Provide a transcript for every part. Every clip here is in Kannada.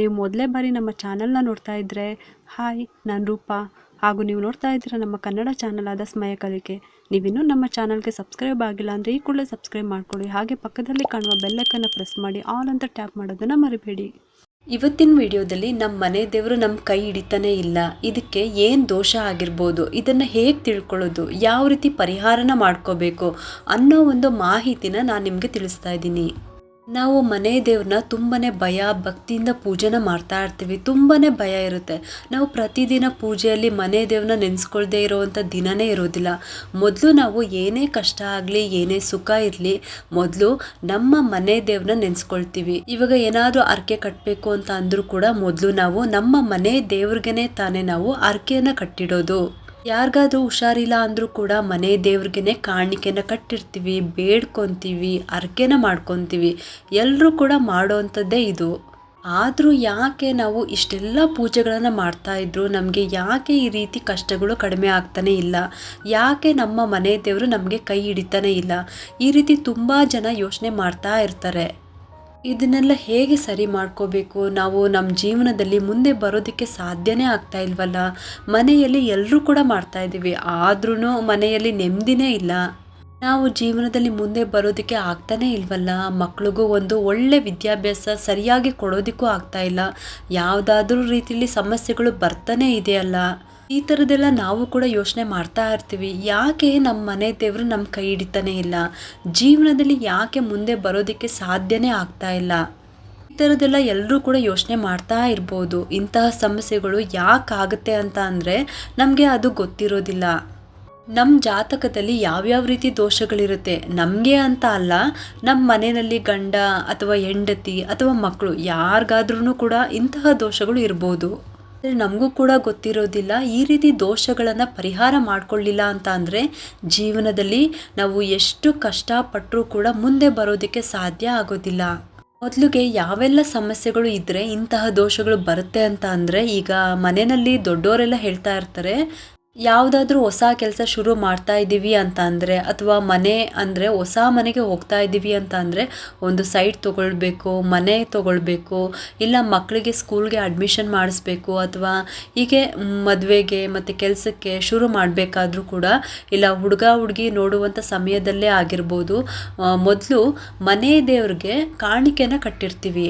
ನೀವು ಮೊದಲೇ ಬಾರಿ ನಮ್ಮ ಚಾನಲ್ನ ನೋಡ್ತಾ ಇದ್ದರೆ ಹಾಯ್, ನಾನು ರೂಪಾ. ಹಾಗೂ ನೀವು ನೋಡ್ತಾ ಇದ್ದೀರಾ ನಮ್ಮ ಕನ್ನಡ ಚಾನಲ್ ಆದ ಸ್ಮಯ ಕಲಿಕೆ. ನೀವಿನ್ನೂ ನಮ್ಮ ಚಾನಲ್ಗೆ ಸಬ್ಸ್ಕ್ರೈಬ್ ಆಗಿಲ್ಲ ಅಂದರೆ ಈ ಕೂಡಲೇ ಸಬ್ಸ್ಕ್ರೈಬ್ ಮಾಡ್ಕೊಳ್ಳಿ. ಹಾಗೆ ಪಕ್ಕದಲ್ಲಿ ಕಾಣುವ ಬೆಲ್ಲೈಕನ್ನು ಪ್ರೆಸ್ ಮಾಡಿ ಆಲ್ ಅಂತ ಟ್ಯಾಪ್ ಮಾಡೋದನ್ನು ಮರಿಬೇಡಿ. ಇವತ್ತಿನ ವಿಡಿಯೋದಲ್ಲಿ ನಮ್ಮ ಮನೆ ದೇವರು ನಮ್ಮ ಕೈ ಹಿಡಿತಾನೆ ಇಲ್ಲ, ಇದಕ್ಕೆ ಏನು ದೋಷ ಆಗಿರ್ಬೋದು, ಇದನ್ನು ಹೇಗೆ ತಿಳ್ಕೊಳ್ಳೋದು, ಯಾವ ರೀತಿ ಪರಿಹಾರನ ಮಾಡ್ಕೋಬೇಕು ಅನ್ನೋ ಒಂದು ಮಾಹಿತಿನ ನಾನು ನಿಮಗೆ ತಿಳಿಸ್ತಾ ಇದ್ದೀನಿ. ನಾವು ಮನೆ ದೇವ್ರನ್ನ ತುಂಬಾ ಭಯ ಭಕ್ತಿಯಿಂದ ಪೂಜೆನ ಮಾಡ್ತಾ ಇರ್ತೀವಿ. ತುಂಬಾ ಭಯ ಇರುತ್ತೆ. ನಾವು ಪ್ರತಿದಿನ ಪೂಜೆಯಲ್ಲಿ ಮನೆ ದೇವ್ರನ್ನ ನೆನೆಸ್ಕೊಳ್ದೇ ಇರೋವಂಥ ದಿನವೇ ಇರೋದಿಲ್ಲ. ಮೊದಲು ನಾವು ಏನೇ ಕಷ್ಟ ಆಗಲಿ, ಏನೇ ಸುಖ ಇರಲಿ, ಮೊದಲು ನಮ್ಮ ಮನೆ ದೇವ್ರನ್ನ ನೆನೆಸ್ಕೊಳ್ತೀವಿ. ಇವಾಗ ಏನಾದರೂ ಹರಕೆ ಕಟ್ಟಬೇಕು ಅಂತ ಅಂದರೂ ಕೂಡ ಮೊದಲು ನಾವು ನಮ್ಮ ಮನೆ ದೇವ್ರಿಗೇ ತಾನೇ ನಾವು ಹರಕೆಯನ್ನು ಕಟ್ಟಿಡೋದು. ಯಾರಿಗಾದ್ರೂ ಹುಷಾರಿಲ್ಲ ಅಂದರೂ ಕೂಡ ಮನೆ ದೇವ್ರಿಗೇ ಕಾಣಿಕೆನ ಕಟ್ಟಿರ್ತೀವಿ, ಬೇಡ್ಕೊತೀವಿ, ಹರಕೆನ ಮಾಡ್ಕೊತೀವಿ. ಎಲ್ಲರೂ ಕೂಡ ಮಾಡೋವಂಥದ್ದೇ ಇದು. ಆದರೂ ಯಾಕೆ ನಾವು ಇಷ್ಟೆಲ್ಲ ಪೂಜೆಗಳನ್ನು ಮಾಡ್ತಾ ಇದ್ರು ನಮಗೆ ಯಾಕೆ ಈ ರೀತಿ ಕಷ್ಟಗಳು ಕಡಿಮೆ ಆಗ್ತಾನೆ ಇಲ್ಲ, ಯಾಕೆ ನಮ್ಮ ಮನೆ ದೇವರು ನಮಗೆ ಕೈ ಹಿಡಿತಾನೆ ಇಲ್ಲ, ಈ ರೀತಿ ತುಂಬ ಜನ ಯೋಚನೆ ಮಾಡ್ತಾ ಇರ್ತಾರೆ. ಇದನ್ನೆಲ್ಲ ಹೇಗೆ ಸರಿ ಮಾಡ್ಕೋಬೇಕು, ನಾವು ನಮ್ಮ ಜೀವನದಲ್ಲಿ ಮುಂದೆ ಬರೋದಕ್ಕೆ ಸಾಧ್ಯನೇ ಆಗ್ತಾ ಇಲ್ವಲ್ಲ. ಮನೆಯಲ್ಲಿ ಎಲ್ಲರೂ ಕೂಡ ಮಾಡ್ತಾ ಇದ್ದೀವಿ, ಆದ್ರೂ ಮನೆಯಲ್ಲಿ ನೆಮ್ಮದಿನೇ ಇಲ್ಲ. ನಾವು ಜೀವನದಲ್ಲಿ ಮುಂದೆ ಬರೋದಕ್ಕೆ ಆಗ್ತಾನೇ ಇಲ್ವಲ್ಲ. ಮಕ್ಳಿಗೂ ಒಂದು ಒಳ್ಳೆ ವಿದ್ಯಾಭ್ಯಾಸ ಸರಿಯಾಗಿ ಕೊಡೋದಕ್ಕೂ ಆಗ್ತಾ ಇಲ್ಲ. ಯಾವುದಾದ್ರೂ ರೀತಿಯಲ್ಲಿ ಸಮಸ್ಯೆಗಳು ಬರ್ತಾನೆ ಇದೆಯಲ್ಲ. ಈ ಥರದ್ದೆಲ್ಲ ನಾವು ಕೂಡ ಯೋಚನೆ ಮಾಡ್ತಾ ಇರ್ತೀವಿ. ಯಾಕೆ ನಮ್ಮ ಮನೆ ದೇವರು ನಮ್ಮ ಕೈ ಹಿಡಿತಾನೆ ಇಲ್ಲ, ಜೀವನದಲ್ಲಿ ಯಾಕೆ ಮುಂದೆ ಬರೋದಕ್ಕೆ ಸಾಧ್ಯನೇ ಆಗ್ತಾ ಇಲ್ಲ, ಈ ಥರದ್ದೆಲ್ಲ ಎಲ್ಲರೂ ಕೂಡ ಯೋಚನೆ ಮಾಡ್ತಾ ಇರ್ಬೋದು. ಇಂತಹ ಸಮಸ್ಯೆಗಳು ಯಾಕಾಗುತ್ತೆ ಅಂತ ಅಂದರೆ ನಮಗೆ ಅದು ಗೊತ್ತಿರೋದಿಲ್ಲ. ನಮ್ಮ ಜಾತಕದಲ್ಲಿ ಯಾವ್ಯಾವ ರೀತಿ ದೋಷಗಳಿರುತ್ತೆ ನಮಗೆ ಅಂತ ಅಲ್ಲ, ನಮ್ಮ ಮನೆಯಲ್ಲಿ ಗಂಡ ಅಥವಾ ಹೆಂಡತಿ ಅಥವಾ ಮಕ್ಕಳು ಯಾರಿಗಾದ್ರೂ ಕೂಡ ಇಂತಹ ದೋಷಗಳು ಇರ್ಬೋದು. ನಮಗೂ ಕೂಡ ಗೊತ್ತಿರೋದಿಲ್ಲ. ಈ ರೀತಿ ದೋಷಗಳನ್ನು ಪರಿಹಾರ ಮಾಡಿಕೊಳ್ಳಿಲ್ಲ ಅಂತ ಅಂದರೆ ಜೀವನದಲ್ಲಿ ನಾವು ಎಷ್ಟು ಕಷ್ಟಪಟ್ಟರೂ ಕೂಡ ಮುಂದೆ ಬರೋದಕ್ಕೆ ಸಾಧ್ಯ ಆಗೋದಿಲ್ಲ. ಮೊದಲಿಗೆ ಯಾವೆಲ್ಲ ಸಮಸ್ಯೆಗಳು ಇದ್ದರೆ ಇಂತಹ ದೋಷಗಳು ಬರುತ್ತೆ ಅಂತ ಅಂದರೆ, ಈಗ ಮನೆಯಲ್ಲಿ ದೊಡ್ಡವರೆಲ್ಲ ಹೇಳ್ತಾ ಇರ್ತಾರೆ, ಯಾವುದಾದ್ರೂ ಹೊಸ ಕೆಲಸ ಶುರು ಮಾಡ್ತಾ ಇದ್ದೀವಿ ಅಂತ ಅಂದರೆ, ಅಥವಾ ಮನೆ ಅಂದರೆ ಹೊಸ ಮನೆಗೆ ಹೋಗ್ತಾ ಇದ್ದೀವಿ ಅಂತ ಅಂದರೆ ಒಂದು ಸೈಟ್ ತೊಗೊಳ್ಬೇಕು, ಮನೆ ತೊಗೊಳ್ಬೇಕು, ಇಲ್ಲ ಮಕ್ಕಳಿಗೆ ಸ್ಕೂಲ್ಗೆ ಅಡ್ಮಿಷನ್ ಮಾಡಿಸ್ಬೇಕು, ಅಥವಾ ಹೀಗೆ ಮದುವೆಗೆ ಮತ್ತು ಕೆಲಸಕ್ಕೆ ಶುರು ಮಾಡಬೇಕಾದ್ರೂ ಕೂಡ, ಇಲ್ಲ ಹುಡುಗ ಹುಡುಗಿ ನೋಡುವಂಥ ಸಮಯದಲ್ಲೇ ಆಗಿರ್ಬೋದು, ಮೊದಲು ಮನೆ ದೇವ್ರಿಗೆ ಕಾಣಿಕೆನ ಕಟ್ಟಿರ್ತೀವಿ.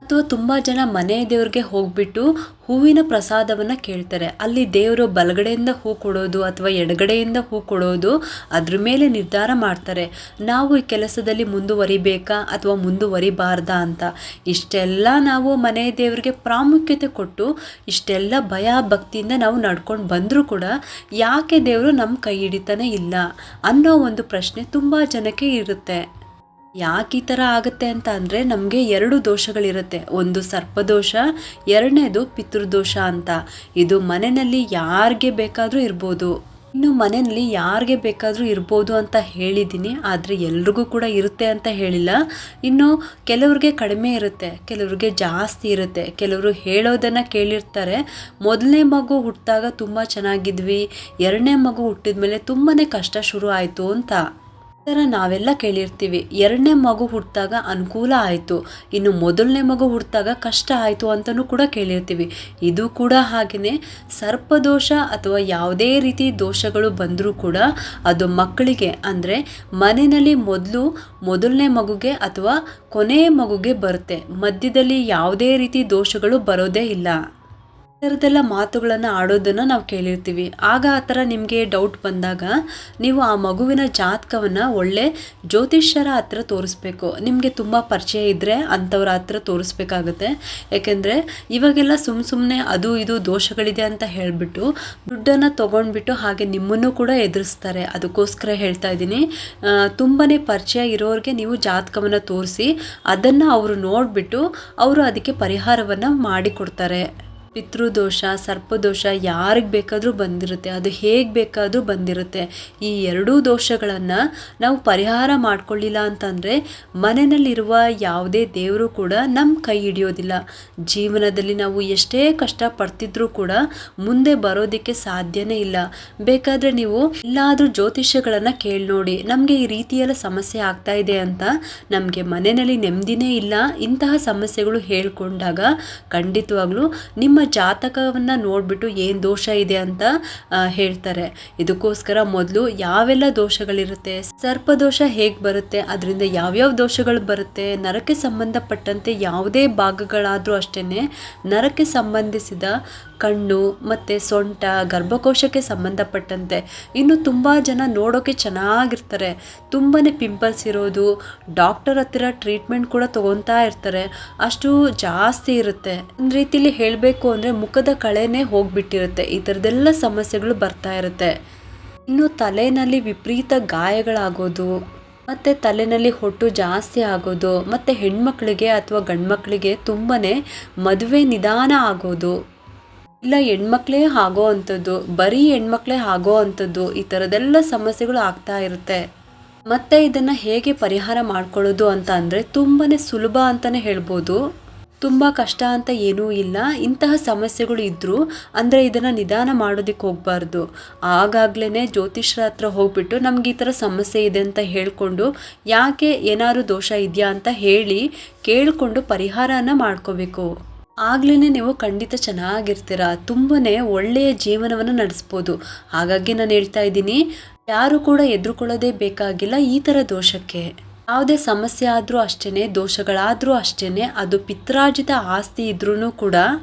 ಅಥವಾ ತುಂಬ ಜನ ಮನೆ ದೇವ್ರಿಗೆ ಹೋಗ್ಬಿಟ್ಟು ಹೂವಿನ ಪ್ರಸಾದವನ್ನು ಕೇಳ್ತಾರೆ. ಅಲ್ಲಿ ದೇವರು ಬಲಗಡೆಯಿಂದ ಹೂ ಕೊಡೋದು ಅಥವಾ ಎಡಗಡೆಯಿಂದ ಹೂ ಕೊಡೋದು ಅದ್ರ ಮೇಲೆ ನಿರ್ಧಾರ ಮಾಡ್ತಾರೆ, ನಾವು ಈ ಕೆಲಸದಲ್ಲಿ ಮುಂದುವರಿಬೇಕಾ ಅಥವಾ ಮುಂದುವರಿಬಾರ್ದಾ ಅಂತ. ಇಷ್ಟೆಲ್ಲ ನಾವು ಮನೆ ದೇವರಿಗೆ ಪ್ರಾಮುಖ್ಯತೆ ಕೊಟ್ಟು ಇಷ್ಟೆಲ್ಲ ಭಯ ಭಕ್ತಿಯಿಂದ ನಾವು ನಡ್ಕೊಂಡು ಬಂದರೂ ಕೂಡ ಯಾಕೆ ದೇವರು ನಮ್ಮ ಕೈ ಹಿಡಿತಾನೆ ಇಲ್ಲ ಅನ್ನೋ ಒಂದು ಪ್ರಶ್ನೆ ತುಂಬ ಜನಕ್ಕೆ ಇರುತ್ತೆ. ಯಾಕೆ ಈ ಥರ ಆಗುತ್ತೆ ಅಂತ ಅಂದರೆ ನಮಗೆ ಎರಡು ದೋಷಗಳಿರುತ್ತೆ. ಒಂದು ಸರ್ಪದೋಷ, ಎರಡನೇದು ಪಿತೃದೋಷ ಅಂತ. ಇದು ಮನೆಯಲ್ಲಿ ಯಾರಿಗೆ ಬೇಕಾದರೂ ಇರ್ಬೋದು. ಇನ್ನು ಮನೆಯಲ್ಲಿ ಯಾರಿಗೆ ಬೇಕಾದರೂ ಇರ್ಬೋದು ಅಂತ ಹೇಳಿದ್ದೀನಿ, ಆದರೆ ಎಲ್ರಿಗೂ ಕೂಡ ಇರುತ್ತೆ ಅಂತ ಹೇಳಿಲ್ಲ. ಇನ್ನು ಕೆಲವ್ರಿಗೆ ಕಡಿಮೆ ಇರುತ್ತೆ, ಕೆಲವ್ರಿಗೆ ಜಾಸ್ತಿ ಇರುತ್ತೆ. ಕೆಲವರು ಹೇಳೋದನ್ನು ಕೇಳಿರ್ತಾರೆ, ಮೊದಲನೇ ಮಗು ಹುಟ್ಟಿದಾಗ ತುಂಬ ಚೆನ್ನಾಗಿದ್ವಿ, ಎರಡನೇ ಮಗು ಹುಟ್ಟಿದ ಮೇಲೆ ತುಂಬಾ ಕಷ್ಟ ಶುರು ಆಯಿತು ಅಂತ. ಥರ ನಾವೆಲ್ಲ ಕೇಳಿರ್ತೀವಿ. ಎರಡನೇ ಮಗು ಹುಟ್ಟಿದಾಗ ಅನುಕೂಲ ಆಯಿತು, ಇನ್ನು ಮೊದಲನೇ ಮಗು ಹುಟ್ಟಿದಾಗ ಕಷ್ಟ ಆಯಿತು ಅಂತಲೂ ಕೂಡ ಕೇಳಿರ್ತೀವಿ. ಇದು ಕೂಡ ಹಾಗೆಯೇ ಸರ್ಪದೋಷ ಅಥವಾ ಯಾವುದೇ ರೀತಿ ದೋಷಗಳು ಬಂದರೂ ಕೂಡ ಅದು ಮಕ್ಕಳಿಗೆ ಅಂದರೆ ಮನೆಯಲ್ಲಿ ಮೊದಲನೇ ಮಗುಗೆ ಅಥವಾ ಕೊನೆಯ ಮಗುಗೆ ಬರುತ್ತೆ. ಮಧ್ಯದಲ್ಲಿ ಯಾವುದೇ ರೀತಿ ದೋಷಗಳು ಬರೋದೇ ಇಲ್ಲ. ಈ ಥರದ್ದೆಲ್ಲ ಮಾತುಗಳನ್ನು ಆಡೋದನ್ನು ನಾವು ಕೇಳಿರ್ತೀವಿ. ಆಗ ಆ ಥರ ನಿಮಗೆ ಡೌಟ್ ಬಂದಾಗ ನೀವು ಆ ಮಗುವಿನ ಜಾತಕವನ್ನು ಒಳ್ಳೆ ಜ್ಯೋತಿಷ್ಯರ ಹತ್ರ ತೋರಿಸ್ಬೇಕು. ನಿಮಗೆ ತುಂಬ ಪರಿಚಯ ಇದ್ದರೆ ಅಂಥವ್ರ ಹತ್ರ ತೋರಿಸ್ಬೇಕಾಗುತ್ತೆ. ಯಾಕೆಂದರೆ ಇವಾಗೆಲ್ಲ ಸುಮ್ಮನೆ ಅದು ಇದು ದೋಷಗಳಿದೆ ಅಂತ ಹೇಳಿಬಿಟ್ಟು ದುಡ್ಡನ್ನು ತೊಗೊಂಡ್ಬಿಟ್ಟು ಹಾಗೆ ನಿಮ್ಮನ್ನು ಕೂಡ ಎದುರಿಸ್ತಾರೆ. ಅದಕ್ಕೋಸ್ಕರ ಹೇಳ್ತಾ ಇದ್ದೀನಿ, ತುಂಬಾ ಪರಿಚಯ ಇರೋರಿಗೆ ನೀವು ಜಾತಕವನ್ನು ತೋರಿಸಿ ಅದನ್ನು ಅವರು ನೋಡಿಬಿಟ್ಟು ಅವರು ಅದಕ್ಕೆ ಪರಿಹಾರವನ್ನು ಮಾಡಿಕೊಡ್ತಾರೆ. ಪಿತೃದೋಷ, ಸರ್ಪದೋಷ ಯಾರಿಗೆ ಬೇಕಾದರೂ ಬಂದಿರುತ್ತೆ, ಅದು ಹೇಗೆ ಬೇಕಾದರೂ ಬಂದಿರುತ್ತೆ. ಈ ಎರಡೂ ದೋಷಗಳನ್ನು ನಾವು ಪರಿಹಾರ ಮಾಡ್ಕೊಳ್ಳಿಲ್ಲ ಅಂತಂದರೆ ಮನೆಯಲ್ಲಿರುವ ಯಾವುದೇ ದೇವರು ಕೂಡ ನಮ್ಮ ಕೈ ಹಿಡಿಯೋದಿಲ್ಲ. ಜೀವನದಲ್ಲಿ ನಾವು ಎಷ್ಟೇ ಕಷ್ಟ ಪಡ್ತಿದ್ರೂ ಕೂಡ ಮುಂದೆ ಬರೋದಕ್ಕೆ ಸಾಧ್ಯನೇ ಇಲ್ಲ. ಬೇಕಾದರೆ ನೀವು ಎಲ್ಲಾದರೂ ಜ್ಯೋತಿಷ್ಯಗಳನ್ನು ಕೇಳಿ ನೋಡಿ, ನಮಗೆ ಈ ರೀತಿಯೆಲ್ಲ ಸಮಸ್ಯೆ ಆಗ್ತಾ ಇದೆ ಅಂತ, ನಮಗೆ ಮನೆಯಲ್ಲಿ ನೆಮ್ಮದಿನೇ ಇಲ್ಲ, ಇಂತಹ ಸಮಸ್ಯೆಗಳು ಹೇಳ್ಕೊಂಡಾಗ ಖಂಡಿತವಾಗ್ಲೂ ನಿಮ್ಮ ಜಾತಕವನ್ನು ನೋಡಿಬಿಟ್ಟು ಏನು ದೋಷ ಇದೆ ಅಂತ ಹೇಳ್ತಾರೆ. ಇದಕ್ಕೋಸ್ಕರ ಮೊದಲು ಯಾವೆಲ್ಲ ದೋಷಗಳಿರುತ್ತೆ, ಸರ್ಪದೋಷ ಹೇಗೆ ಬರುತ್ತೆ, ಅದರಿಂದ ಯಾವ್ಯಾವ ದೋಷಗಳು ಬರುತ್ತೆ, ನರಕ್ಕೆ ಸಂಬಂಧಪಟ್ಟಂತೆ ಯಾವುದೇ ಭಾಗಗಳಾದರೂ ಅಷ್ಟೇ, ನರಕ್ಕೆ ಸಂಬಂಧಿಸಿದ ಕಣ್ಣು ಮತ್ತು ಸೊಂಟ, ಗರ್ಭಕೋಶಕ್ಕೆ ಸಂಬಂಧಪಟ್ಟಂತೆ ಇನ್ನು ತುಂಬ ಜನ ನೋಡೋಕ್ಕೆ ಚೆನ್ನಾಗಿರ್ತಾರೆ, ತುಂಬಾ ಪಿಂಪಲ್ಸ್ ಇರೋದು, ಡಾಕ್ಟರ್ ಹತ್ತಿರ ಟ್ರೀಟ್ಮೆಂಟ್ ಕೂಡ ತೊಗೊತಾ ಇರ್ತಾರೆ, ಅಷ್ಟು ಜಾಸ್ತಿ ಇರುತ್ತೆ. ಒಂದು ರೀತಿಯಲ್ಲಿ ಹೇಳಬೇಕು ಅಂದರೆ ಮುಖದ ಕಳೆನೇ ಹೋಗ್ಬಿಟ್ಟಿರುತ್ತೆ. ಈ ಥರದ್ದೆಲ್ಲ ಸಮಸ್ಯೆಗಳು ಬರ್ತಾ ಇರುತ್ತೆ. ಇನ್ನು ತಲೆಯಲ್ಲಿ ವಿಪರೀತ ಗಾಯಗಳಾಗೋದು, ಮತ್ತು ತಲೆಯಲ್ಲಿ ಹೊಟ್ಟು ಜಾಸ್ತಿ ಆಗೋದು, ಮತ್ತು ಹೆಣ್ಮಕ್ಳಿಗೆ ಅಥವಾ ಗಂಡ್ಮಕ್ಳಿಗೆ ತುಂಬಾ ಮದುವೆ ನಿಧಾನ ಆಗೋದು, ಇಲ್ಲ ಹೆಣ್ಮಕ್ಳೇ ಆಗೋ ಅಂಥದ್ದು, ಬರೀ ಹೆಣ್ಮಕ್ಳೇ ಆಗೋ ಅಂಥದ್ದು, ಈ ಥರದ್ದೆಲ್ಲ ಸಮಸ್ಯೆಗಳು ಆಗ್ತಾ ಇರುತ್ತೆ. ಮತ್ತು ಇದನ್ನು ಹೇಗೆ ಪರಿಹಾರ ಮಾಡ್ಕೊಳ್ಳೋದು ಅಂತ ಅಂದರೆ ತುಂಬಾ ಸುಲಭ ಅಂತಲೇ ಹೇಳ್ಬೋದು. ತುಂಬ ಕಷ್ಟ ಅಂತ ಏನೂ ಇಲ್ಲ. ಇಂತಹ ಸಮಸ್ಯೆಗಳು ಇದ್ದರೂ ಅಂದರೆ ಇದನ್ನು ನಿಧಾನ ಮಾಡೋದಕ್ಕೆ ಹೋಗಬಾರ್ದು. ಆಗಾಗ್ಲೇ ಜ್ಯೋತಿಷ್ಯರ ಹತ್ರ ಹೋಗ್ಬಿಟ್ಟು ನಮ್ಗೆ ಈ ಥರ ಸಮಸ್ಯೆ ಇದೆ ಅಂತ ಹೇಳಿಕೊಂಡು, ಯಾಕೆ ಏನಾದ್ರು ದೋಷ ಇದೆಯಾ ಅಂತ ಹೇಳಿ ಕೇಳಿಕೊಂಡು ಪರಿಹಾರನ ಮಾಡ್ಕೋಬೇಕು. ಆಗ್ಲೇ ನೀವು ಖಂಡಿತ ಚೆನ್ನಾಗಿರ್ತೀರ, ತುಂಬಾ ಒಳ್ಳೆಯ ಜೀವನವನ್ನು ನಡೆಸ್ಬೋದು. ಹಾಗಾಗಿ ನಾನು ಹೇಳ್ತಾ ಇದ್ದೀನಿ, ಯಾರು ಕೂಡ ಎದುರುಕೊಳ್ಳೋದೇ ಬೇಕಾಗಿಲ್ಲ ಈ ಥರ ದೋಷಕ್ಕೆ. ಯಾವುದೇ ಸಮಸ್ಯೆ ಆದರೂ ಅಷ್ಟೇ, ದೋಷಗಳಾದರೂ ಅಷ್ಟೇ, ಅದು ಪಿತ್ರಾರ್ಜಿತ ಆಸ್ತಿ ಇದ್ರೂ ಕೂಡ,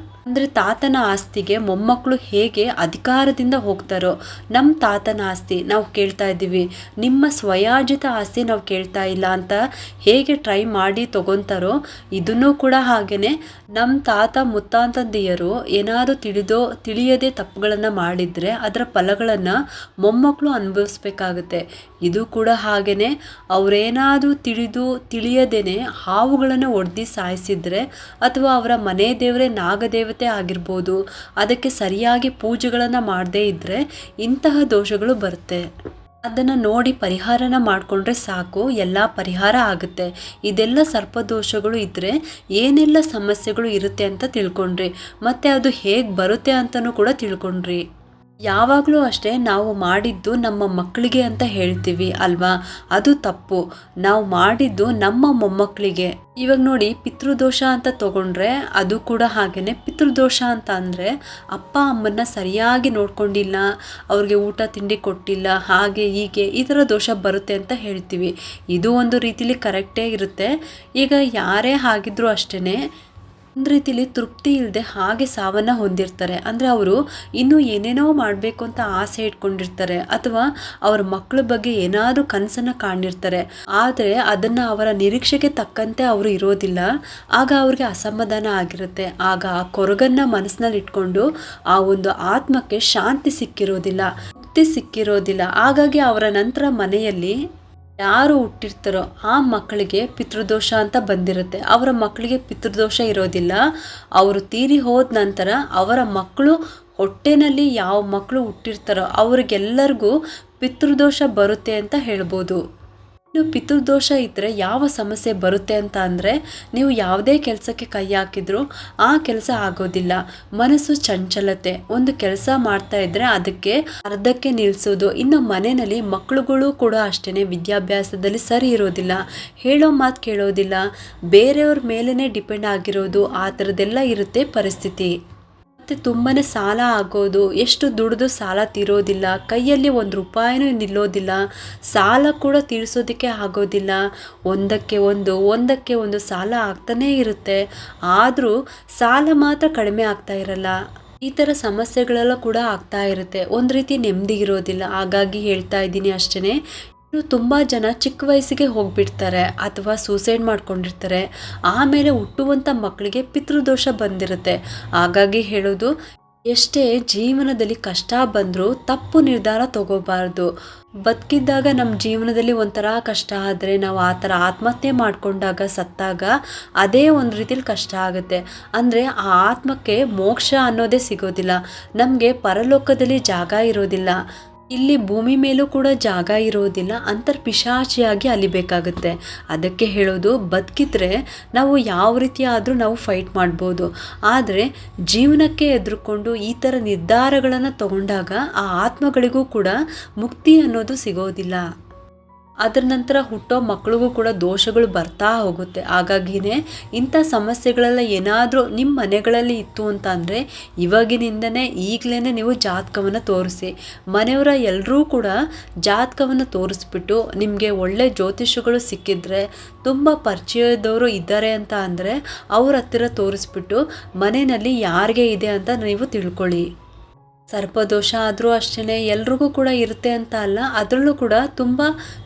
ಅಂದರೆ ತಾತನ ಆಸ್ತಿಗೆ ಮೊಮ್ಮಕ್ಕಳು ಹೇಗೆ ಅಧಿಕಾರದಿಂದ ಹೋಗ್ತಾರೋ, ನಮ್ಮ ತಾತನ ಆಸ್ತಿ ನಾವು ಕೇಳ್ತಾ ಇದ್ದೀವಿ, ನಿಮ್ಮ ಸ್ವಯಾರ್ಜಿತ ಆಸ್ತಿ ನಾವು ಕೇಳ್ತಾ ಇಲ್ಲ ಅಂತ ಹೇಗೆ ಟ್ರೈ ಮಾಡಿ ತಗೊತಾರೋ, ಇದನ್ನು ಕೂಡ ಹಾಗೆಯೇ ನಮ್ಮ ತಾತ ಮುತ್ತಾತಂದಿಯರು ಏನಾದರೂ ತಿಳಿಯದೆ ತಪ್ಪುಗಳನ್ನು ಮಾಡಿದರೆ ಅದರ ಫಲಗಳನ್ನು ಮೊಮ್ಮಕ್ಕಳು ಅನುಭವಿಸ್ಬೇಕಾಗುತ್ತೆ. ಇದು ಕೂಡ ಹಾಗೆಯೇ ಅವರೇನಾದರೂ ತಿಳಿಯದೇನೆ ಹಾವುಗಳನ್ನು ಹೊಡೆದು ಸಾಯಿಸಿದರೆ, ಅಥವಾ ಅವರ ಮನೆ ದೇವರೇ ನಾಗದೇವತೆ ಆಗಿರ್ಬೋದು, ಅದಕ್ಕೆ ಸರಿಯಾಗಿ ಪೂಜೆಗಳನ್ನು ಮಾಡದೇ ಇದ್ದರೆ ಇಂತಹ ದೋಷಗಳು ಬರುತ್ತೆ. ಅದನ್ನು ನೋಡಿ ಪರಿಹಾರನ ಮಾಡಿಕೊಂಡ್ರೆ ಸಾಕು, ಎಲ್ಲ ಪರಿಹಾರ ಆಗುತ್ತೆ. ಇದೆಲ್ಲ ಸರ್ಪದೋಷಗಳು ಇದ್ದರೆ ಏನೆಲ್ಲ ಸಮಸ್ಯೆಗಳು ಇರುತ್ತೆ ಅಂತ ತಿಳ್ಕೊಂಡ್ರಿ, ಮತ್ತು ಅದು ಹೇಗೆ ಬರುತ್ತೆ ಅಂತಲೂ ಕೂಡ ತಿಳ್ಕೊಂಡ್ರಿ. ಯಾವಾಗಲೂ ಅಷ್ಟೇ, ನಾವು ಮಾಡಿದ್ದು ನಮ್ಮ ಮಕ್ಕಳಿಗೆ ಅಂತ ಹೇಳ್ತೀವಿ ಅಲ್ವಾ, ಅದು ತಪ್ಪು. ನಾವು ಮಾಡಿದ್ದು ನಮ್ಮ ಮೊಮ್ಮಕ್ಕಳಿಗೆ. ಇವಾಗ ನೋಡಿ, ಪಿತೃದೋಷ ಅಂತ ತಗೊಂಡ್ರೆ ಅದು ಕೂಡ ಹಾಗೆಯೇ. ಪಿತೃದೋಷ ಅಂತ ಅಂದರೆ ಅಪ್ಪ ಅಮ್ಮನ್ನ ಸರಿಯಾಗಿ ನೋಡ್ಕೊಂಡಿಲ್ಲ, ಅವ್ರಿಗೆ ಊಟ ತಿಂಡಿ ಕೊಟ್ಟಿಲ್ಲ, ಹಾಗೆ ಹೀಗೆ ಈ ಥರ ದೋಷ ಬರುತ್ತೆ ಅಂತ ಹೇಳ್ತೀವಿ. ಇದು ಒಂದು ರೀತಿಲಿ ಕರೆಕ್ಟೇ ಇರುತ್ತೆ. ಈಗ ಯಾರೇ ಆಗಿದ್ರೂ ಅಷ್ಟೇ, ಒಂದು ರೀತಿಲಿ ತೃಪ್ತಿ ಇಲ್ಲದೆ ಹಾಗೆ ಸಾವನ್ನು ಹೊಂದಿರ್ತಾರೆ. ಅಂದರೆ ಅವರು ಇನ್ನೂ ಏನೇನೋ ಮಾಡಬೇಕು ಅಂತ ಆಸೆ ಇಟ್ಕೊಂಡಿರ್ತಾರೆ, ಅಥವಾ ಅವರ ಮಕ್ಕಳ ಬಗ್ಗೆ ಏನಾದರೂ ಕನಸನ್ನು ಕಾಣಿರ್ತಾರೆ, ಆದರೆ ಅದನ್ನು ಅವರ ನಿರೀಕ್ಷೆಗೆ ತಕ್ಕಂತೆ ಅವರು ಇರೋದಿಲ್ಲ. ಆಗ ಅವ್ರಿಗೆ ಅಸಮಾಧಾನ ಆಗಿರುತ್ತೆ. ಆಗ ಆ ಕೊರಗನ್ನು ಮನಸ್ಸಿನಲ್ಲಿ ಇಟ್ಕೊಂಡು ಆ ಒಂದು ಆತ್ಮಕ್ಕೆ ಶಾಂತಿ ಸಿಕ್ಕಿರೋದಿಲ್ಲ, ಮುಕ್ತಿ ಸಿಕ್ಕಿರೋದಿಲ್ಲ. ಹಾಗಾಗಿ ಅವರ ನಂತರ ಮನೆಯಲ್ಲಿ ಯಾರು ಹುಟ್ಟಿರ್ತಾರೋ ಆ ಮಕ್ಕಳಿಗೆ ಪಿತೃದೋಷ ಅಂತ ಬಂದಿರುತ್ತೆ. ಅವರ ಮಕ್ಕಳಿಗೆ ಪಿತೃದೋಷ ಇರೋದಿಲ್ಲ. ಅವರು ತೀರಿ ಹೋದ ನಂತರ ಅವರ ಮಕ್ಕಳು ಹೊಟ್ಟೆನಲ್ಲಿ ಯಾವ ಮಕ್ಕಳು ಹುಟ್ಟಿರ್ತಾರೋ ಅವ್ರಿಗೆಲ್ಲರಿಗೂ ಪಿತೃದೋಷ ಬರುತ್ತೆ ಅಂತ ಹೇಳ್ಬೋದು. ಇನ್ನು ಪಿತೃದೋಷ ಇದ್ದರೆ ಯಾವ ಸಮಸ್ಯೆ ಬರುತ್ತೆ ಅಂತ ಅಂದರೆ, ನೀವು ಯಾವುದೇ ಕೆಲಸಕ್ಕೆ ಕೈ ಹಾಕಿದ್ರೂ ಆ ಕೆಲಸ ಆಗೋದಿಲ್ಲ. ಮನಸ್ಸು ಚಂಚಲತೆ, ಒಂದು ಕೆಲಸ ಮಾಡ್ತಾ ಇದ್ದರೆ ಅದಕ್ಕೆ ಅರ್ಧಕ್ಕೆ ನಿಲ್ಲಿಸೋದು. ಇನ್ನು ಮನೆಯಲ್ಲಿ ಮಕ್ಕಳುಗಳು ಕೂಡ ಅಷ್ಟೇ, ವಿದ್ಯಾಭ್ಯಾಸದಲ್ಲಿ ಸರಿ ಇರೋದಿಲ್ಲ, ಹೇಳೋ ಮಾತು ಕೇಳೋದಿಲ್ಲ, ಬೇರೆಯವ್ರ ಮೇಲೇ ಡಿಪೆಂಡ್ ಆಗಿರೋದು, ಆ ಥರದ್ದೆಲ್ಲ ಇರುತ್ತೆ ಪರಿಸ್ಥಿತಿ. ಮತ್ತು ತುಂಬಾ ಸಾಲ ಆಗೋದು, ಎಷ್ಟು ದುಡಿದು ಸಾಲ ತೀರೋದಿಲ್ಲ, ಕೈಯಲ್ಲಿ ₹1 ನಿಲ್ಲೋದಿಲ್ಲ, ಸಾಲ ಕೂಡ ತೀರಿಸೋದಕ್ಕೆ ಆಗೋದಿಲ್ಲ, ಒಂದಕ್ಕೆ ಒಂದು ಸಾಲ ಆಗ್ತಾನೇ ಇರುತ್ತೆ. ಆದರೂ ಸಾಲ ಮಾತ್ರ ಕಡಿಮೆ ಆಗ್ತಾ ಇರಲ್ಲ. ಈ ಥರ ಸಮಸ್ಯೆಗಳೆಲ್ಲ ಕೂಡ ಆಗ್ತಾ ಇರುತ್ತೆ. ಒಂದು ರೀತಿ ನೆಮ್ಮದಿ ಇರೋದಿಲ್ಲ. ಹಾಗಾಗಿ ಹೇಳ್ತಾ ಇದ್ದೀನಿ ಅಷ್ಟೇ. ಇನ್ನು ತುಂಬ ಜನ ಚಿಕ್ಕ ವಯಸ್ಸಿಗೆ ಹೋಗ್ಬಿಡ್ತಾರೆ ಅಥವಾ ಸೂಸೈಡ್ ಮಾಡ್ಕೊಂಡಿರ್ತಾರೆ. ಆಮೇಲೆ ಹುಟ್ಟುವಂಥ ಮಕ್ಕಳಿಗೆ ಪಿತೃದೋಷ ಬಂದಿರುತ್ತೆ. ಹಾಗಾಗಿ ಹೇಳೋದು, ಎಷ್ಟೇ ಜೀವನದಲ್ಲಿ ಕಷ್ಟ ಬಂದರೂ ತಪ್ಪು ನಿರ್ಧಾರ ತಗೋಬಾರ್ದು. ಬದುಕಿದ್ದಾಗ ನಮ್ಮ ಜೀವನದಲ್ಲಿ ಒಂಥರ ಕಷ್ಟ ಆದರೆ ನಾವು ಆ ಥರ ಆತ್ಮಹತ್ಯೆ ಮಾಡಿಕೊಂಡಾಗ ಸತ್ತಾಗ ಅದೇ ಒಂದು ರೀತಿಲಿ ಕಷ್ಟ ಆಗುತ್ತೆ. ಅಂದರೆ ಆ ಆತ್ಮಕ್ಕೆ ಮೋಕ್ಷ ಅನ್ನೋದೇ ಸಿಗೋದಿಲ್ಲ, ನಮಗೆ ಪರಲೋಕದಲ್ಲಿ ಜಾಗ ಇರೋದಿಲ್ಲ, ಇಲ್ಲಿ ಭೂಮಿ ಮೇಲೂ ಕೂಡ ಜಾಗ ಇರೋದಿಲ್ಲ, ಅಂತರ್ಪಿಶಾಚಿಯಾಗಿ ಅಲಿಬೇಕಾಗುತ್ತೆ. ಅದಕ್ಕೆ ಹೇಳೋದು, ಬದುಕಿದ್ರೆ ನಾವು ಯಾವ ರೀತಿ ಆದರೂ ನಾವು ಫೈಟ್ ಮಾಡ್ಬೋದು, ಆದರೆ ಜೀವನಕ್ಕೆ ಎದುರುಕೊಂಡು ಈ ಥರ ನಿರ್ಧಾರಗಳನ್ನು ತಗೊಂಡಾಗ ಆ ಆತ್ಮಗಳಿಗೂ ಕೂಡ ಮುಕ್ತಿ ಅನ್ನೋದು ಸಿಗೋದಿಲ್ಲ. ಅದರ ನಂತರ ಹುಟ್ಟೋ ಮಕ್ಕಳಿಗೂ ಕೂಡ ದೋಷಗಳು ಬರ್ತಾ ಹೋಗುತ್ತೆ. ಹಾಗಾಗಿನೇ ಇಂಥ ಸಮಸ್ಯೆಗಳೆಲ್ಲ ಏನಾದರೂ ನಿಮ್ಮ ಮನೆಗಳಲ್ಲಿ ಇತ್ತು ಅಂತ ಅಂದರೆ ಇವಾಗಿನಿಂದನೇ ಈಗಲೇ ನೀವು ಜಾತಕವನ್ನು ತೋರಿಸಿ. ಮನೆಯವರ ಎಲ್ಲರೂ ಕೂಡ ಜಾತಕವನ್ನು ತೋರಿಸ್ಬಿಟ್ಟು ನಿಮಗೆ ಒಳ್ಳೆ ಜ್ಯೋತಿಷಿಗಳು ಸಿಕ್ಕಿದ್ರೆ, ತುಂಬ ಪರಿಚಯದವರು ಇದ್ದಾರೆ ಅಂತ ಅಂದರೆ ಅವ್ರ ಹತ್ತಿರ ತೋರಿಸ್ಬಿಟ್ಟು ಮನೆಯಲ್ಲಿ ಯಾರಿಗೆ ಇದೆ ಅಂತ ನೀವು ತಿಳ್ಕೊಳ್ಳಿ. ಸರ್ಪದೋಷ ಆದರೂ ಅಷ್ಟೇ, ಎಲ್ರಿಗೂ ಕೂಡ ಇರುತ್ತೆ ಅಂತ ಅಲ್ಲ, ಅದರಲ್ಲೂ ಕೂಡ ತುಂಬ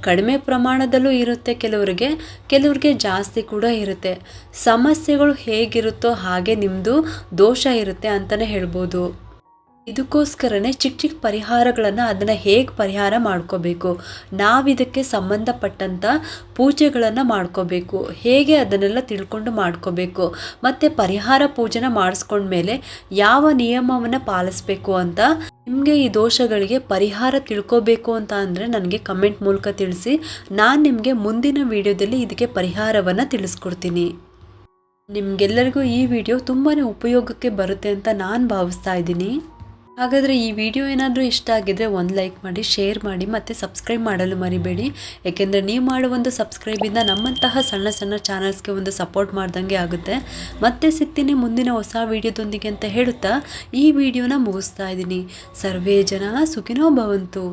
ಕಡಿಮೆ ಪ್ರಮಾಣದಲ್ಲೂ ಇರುತ್ತೆ ಕೆಲವ್ರಿಗೆ ಜಾಸ್ತಿ ಕೂಡ ಇರುತ್ತೆ. ಸಮಸ್ಯೆಗಳು ಹೇಗಿರುತ್ತೋ ಹಾಗೆ ನಿಮ್ಮದು ದೋಷ ಇರುತ್ತೆ ಅಂತಲೇ ಹೇಳ್ಬೋದು. ಇದಕ್ಕೋಸ್ಕರನೇ ಚಿಕ್ಕ ಪರಿಹಾರಗಳನ್ನು ಅದನ್ನು ಹೇಗೆ ಪರಿಹಾರ ಮಾಡ್ಕೋಬೇಕು, ನಾವಿದಕ್ಕೆ ಸಂಬಂಧಪಟ್ಟಂಥ ಪೂಜೆಗಳನ್ನು ಮಾಡ್ಕೋಬೇಕು, ಹೇಗೆ ಅದನ್ನೆಲ್ಲ ತಿಳ್ಕೊಂಡು ಮಾಡ್ಕೋಬೇಕು, ಮತ್ತು ಪರಿಹಾರ ಪೂಜೆನ ಮಾಡಿಸ್ಕೊಂಡ್ಮೇಲೆ ಯಾವ ನಿಯಮವನ್ನು ಪಾಲಿಸ್ಬೇಕು ಅಂತ ನಿಮಗೆ ಈ ದೋಷಗಳಿಗೆ ಪರಿಹಾರ ತಿಳ್ಕೋಬೇಕು ಅಂತ ಅಂದರೆ ನನಗೆ ಕಮೆಂಟ್ ಮೂಲಕ ತಿಳಿಸಿ. ನಾನು ನಿಮಗೆ ಮುಂದಿನ ವಿಡಿಯೋದಲ್ಲಿ ಇದಕ್ಕೆ ಪರಿಹಾರವನ್ನು ತಿಳಿಸ್ಕೊಡ್ತೀನಿ. ನಿಮಗೆಲ್ಲರಿಗೂ ಈ ವಿಡಿಯೋ ತುಂಬಾ ಉಪಯೋಗಕ್ಕೆ ಬರುತ್ತೆ ಅಂತ ನಾನು ಭಾವಿಸ್ತಾ ಇದ್ದೀನಿ. ಹಾಗಾದರೆ ಈ ವಿಡಿಯೋ ಏನಾದರೂ ಇಷ್ಟ ಆಗಿದ್ರೆ ಒಂದು ಲೈಕ್ ಮಾಡಿ, ಶೇರ್ ಮಾಡಿ ಮತ್ತು ಸಬ್ಸ್ಕ್ರೈಬ್ ಮಾಡಲು ಮರಿಬೇಡಿ. ಏಕೆಂದರೆ ನೀವು ಮಾಡುವ ಒಂದು ಸಬ್ಸ್ಕ್ರೈಬಿಂದ ನಮ್ಮಂತಹ ಸಣ್ಣ ಸಣ್ಣ ಚಾನಲ್ಸ್ಗೆ ಒಂದು ಸಪೋರ್ಟ್ ಮಾಡ್ದಂಗೆ ಆಗುತ್ತೆ. ಮತ್ತೆ ಸಿಗ್ತೀನಿ ಮುಂದಿನ ಹೊಸ ವಿಡಿಯೋದೊಂದಿಗೆ ಅಂತ ಹೇಳುತ್ತಾ ಈ ವಿಡಿಯೋನ ಮುಗಿಸ್ತಾ ಇದ್ದೀನಿ. ಸರ್ವೇ ಜನ ಸುಖಿನೋ ಭವಂತು.